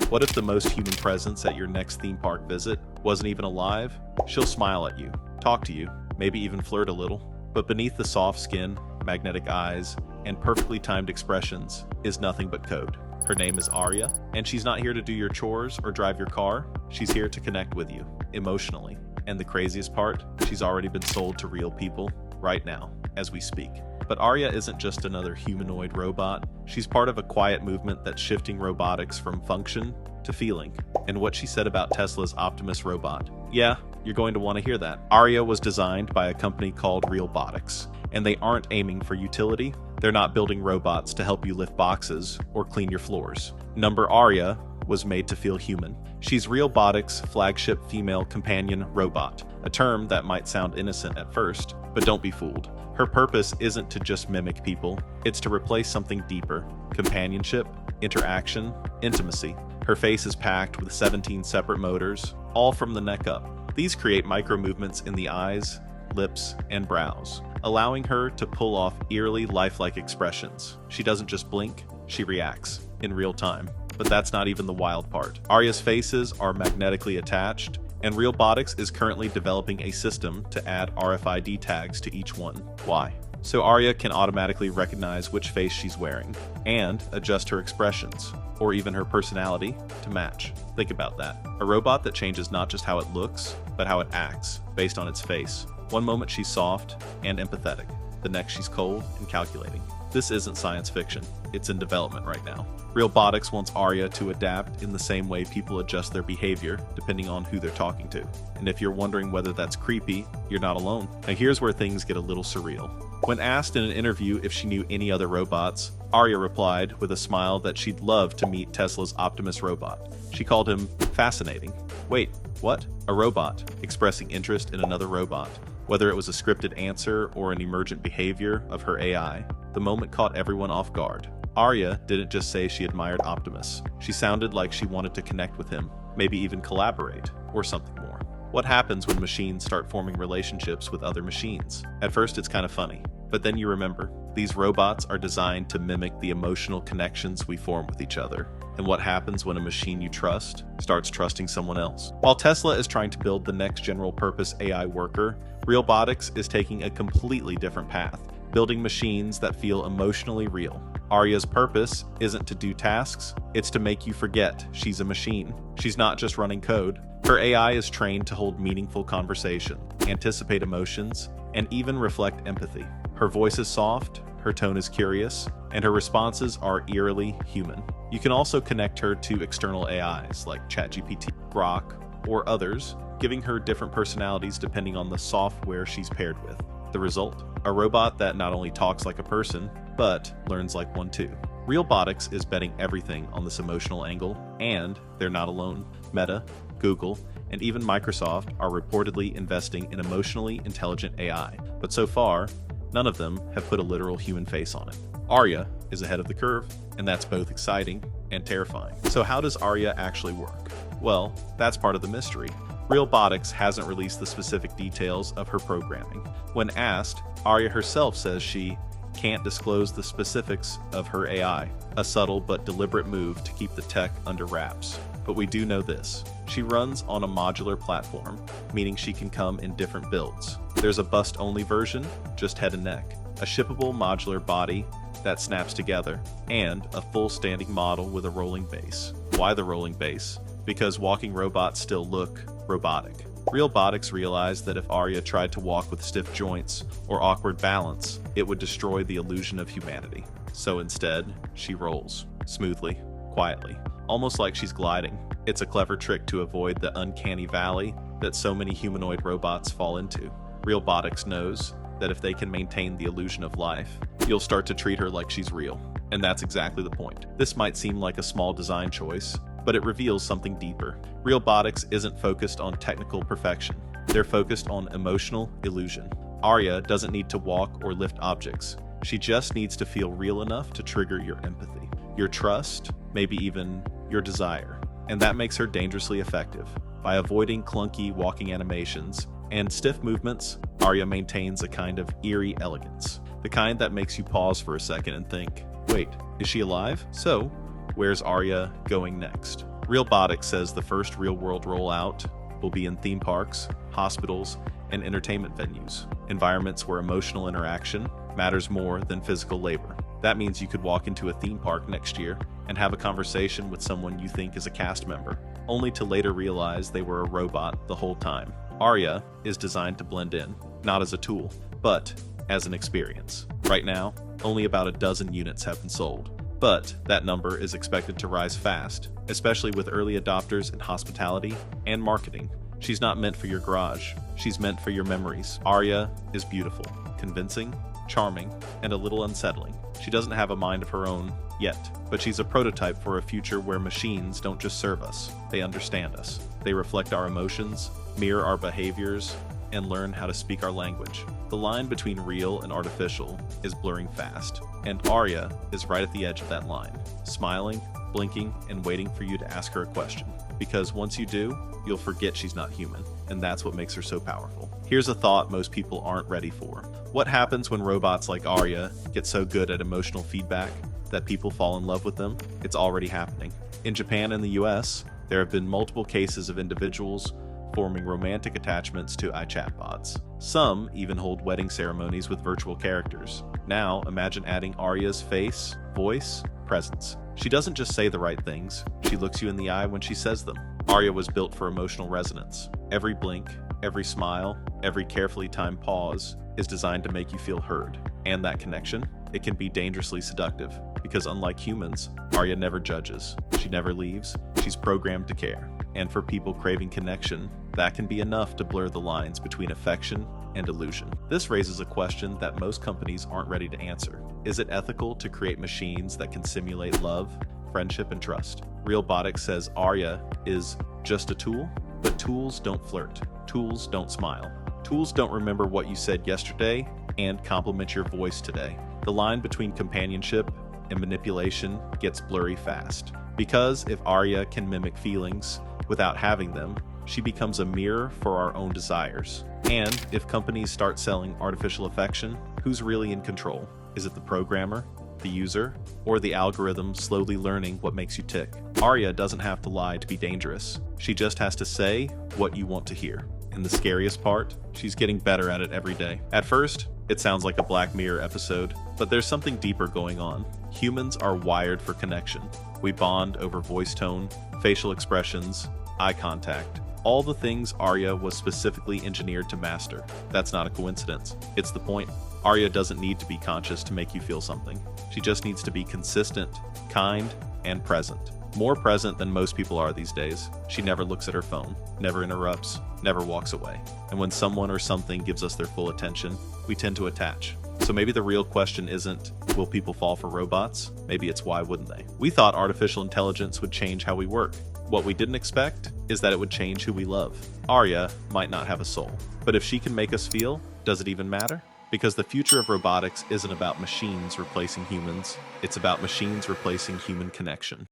What if the most human presence at your next theme park visit wasn't even alive? She'll smile at you, talk to you, maybe even flirt a little. But beneath the soft skin, magnetic eyes, and perfectly timed expressions is nothing but code. Her name is Arya, and she's not here to do your chores or drive your car. She's here to connect with you, emotionally. And the craziest part, she's already been sold to real people, right now, as we speak. But Arya isn't just another humanoid robot. She's part of a quiet movement that's shifting robotics from function to feeling. And what she said about Tesla's Optimus robot. Yeah, you're going to want to hear that. Arya was designed by a company called Realbotix, and they aren't aiming for utility. They're not building robots to help you lift boxes or clean your floors. Number Arya was made to feel human. She's Realbotix' flagship female companion robot, a term that might sound innocent at first, but don't be fooled. Her purpose isn't to just mimic people, it's to replace something deeper: companionship, interaction, intimacy. Her face is packed with 17 separate motors, all from the neck up. These create micro movements in the eyes, lips, and brows, allowing her to pull off eerily lifelike expressions. She doesn't just blink, she reacts in real time. But that's not even the wild part. Arya's faces are magnetically attached, and Realbotix is currently developing a system to add RFID tags to each one. Why? So Arya can automatically recognize which face she's wearing, and adjust her expressions, or even her personality, to match. Think about that. A robot that changes not just how it looks, but how it acts, based on its face. One moment she's soft and empathetic, the next she's cold and calculating. This isn't science fiction, it's in development right now. Realbotix wants Arya to adapt in the same way people adjust their behavior depending on who they're talking to. And if you're wondering whether that's creepy, you're not alone. Now here's where things get a little surreal. When asked in an interview if she knew any other robots, Arya replied with a smile that she'd love to meet Tesla's Optimus robot. She called him fascinating. Wait, what? A robot expressing interest in another robot. Whether it was a scripted answer or an emergent behavior of her AI, the moment caught everyone off guard. Arya didn't just say she admired Optimus. She sounded like she wanted to connect with him, maybe even collaborate, or something more. What happens when machines start forming relationships with other machines? At first it's kind of funny, but then you remember, these robots are designed to mimic the emotional connections we form with each other. And what happens when a machine you trust starts trusting someone else? While Tesla is trying to build the next general-purpose AI worker, Realbotix is taking a completely different path, building machines that feel emotionally real. Arya's purpose isn't to do tasks, it's to make you forget she's a machine. She's not just running code. Her AI is trained to hold meaningful conversation, anticipate emotions, and even reflect empathy. Her voice is soft, her tone is curious, and her responses are eerily human. You can also connect her to external AIs like ChatGPT, Grok, or others, giving her different personalities depending on the software she's paired with. The result? A robot that not only talks like a person, but learns like one too. Realbotix is betting everything on this emotional angle, and they're not alone. Meta, Google, and even Microsoft are reportedly investing in emotionally intelligent AI, but so far, none of them have put a literal human face on it. Arya is ahead of the curve, and that's both exciting and terrifying. So how does Arya actually work? Well, that's part of the mystery. Realbotix hasn't released the specific details of her programming. When asked, Arya herself says she can't disclose the specifics of her AI, a subtle but deliberate move to keep the tech under wraps. But we do know this. She runs on a modular platform, meaning she can come in different builds. There's a bust-only version, just head and neck, a shippable modular body that snaps together, and a full standing model with a rolling base. Why the rolling base? Because walking robots still look robotic. Realbotix realized that if Arya tried to walk with stiff joints or awkward balance, it would destroy the illusion of humanity. So instead, she rolls, smoothly, quietly, almost like she's gliding. It's a clever trick to avoid the uncanny valley that so many humanoid robots fall into. Realbotix knows that if they can maintain the illusion of life, you'll start to treat her like she's real. And that's exactly the point. This might seem like a small design choice, but it reveals something deeper. Realbotix isn't focused on technical perfection. They're focused on emotional illusion. Arya doesn't need to walk or lift objects. She just needs to feel real enough to trigger your empathy, your trust, maybe even your desire. And that makes her dangerously effective. By avoiding clunky walking animations and stiff movements, Arya maintains a kind of eerie elegance, the kind that makes you pause for a second and think, wait, is she alive? So, where's Arya going next? Realbotix says the first real-world rollout will be in theme parks, hospitals, and entertainment venues, environments where emotional interaction matters more than physical labor. That means you could walk into a theme park next year and have a conversation with someone you think is a cast member, only to later realize they were a robot the whole time. Arya is designed to blend in, not as a tool, but as an experience. Right now, only about a dozen units have been sold, but that number is expected to rise fast, especially with early adopters in hospitality and marketing. She's not meant for your garage, she's meant for your memories. Arya is beautiful, convincing, charming, and a little unsettling. She doesn't have a mind of her own yet, but she's a prototype for a future where machines don't just serve us, they understand us. They reflect our emotions, mirror our behaviors, and learn how to speak our language. The line between real and artificial is blurring fast, and Arya is right at the edge of that line, smiling, blinking, and waiting for you to ask her a question. Because once you do, you'll forget she's not human, and that's what makes her so powerful. Here's a thought most people aren't ready for. What happens when robots like Arya get so good at emotional feedback that people fall in love with them? It's already happening. In Japan and the US, there have been multiple cases of individuals forming romantic attachments to chatbots. Some even hold wedding ceremonies with virtual characters. Now, imagine adding Arya's face, voice, presence. She doesn't just say the right things, she looks you in the eye when she says them. Arya was built for emotional resonance. Every blink, every smile, every carefully timed pause is designed to make you feel heard. And that connection, it can be dangerously seductive, because unlike humans, Arya never judges. She never leaves. She's programmed to care. And for people craving connection, that can be enough to blur the lines between affection and illusion. This raises a question that most companies aren't ready to answer. Is it ethical to create machines that can simulate love, friendship, and trust? Realbotix says Arya is just a tool, but tools don't flirt. Tools don't smile. Tools don't remember what you said yesterday and compliment your voice today. The line between companionship and manipulation gets blurry fast. Because if Arya can mimic feelings without having them, she becomes a mirror for our own desires. And if companies start selling artificial affection, who's really in control? Is it the programmer, the user, or the algorithm slowly learning what makes you tick? Arya doesn't have to lie to be dangerous. She just has to say what you want to hear. And the scariest part, she's getting better at it every day. At first, it sounds like a Black Mirror episode, but there's something deeper going on. Humans are wired for connection. We bond over voice tone, facial expressions, eye contact, all the things Arya was specifically engineered to master. That's not a coincidence. It's the point. Arya doesn't need to be conscious to make you feel something. She just needs to be consistent, kind, and present. More present than most people are these days. She never looks at her phone, never interrupts, never walks away. And when someone or something gives us their full attention, we tend to attach. So maybe the real question isn't, will people fall for robots? Maybe it's why wouldn't they? We thought artificial intelligence would change how we work. What we didn't expect is that it would change who we love. Arya might not have a soul, but if she can make us feel, does it even matter? Because the future of robotics isn't about machines replacing humans, it's about machines replacing human connection.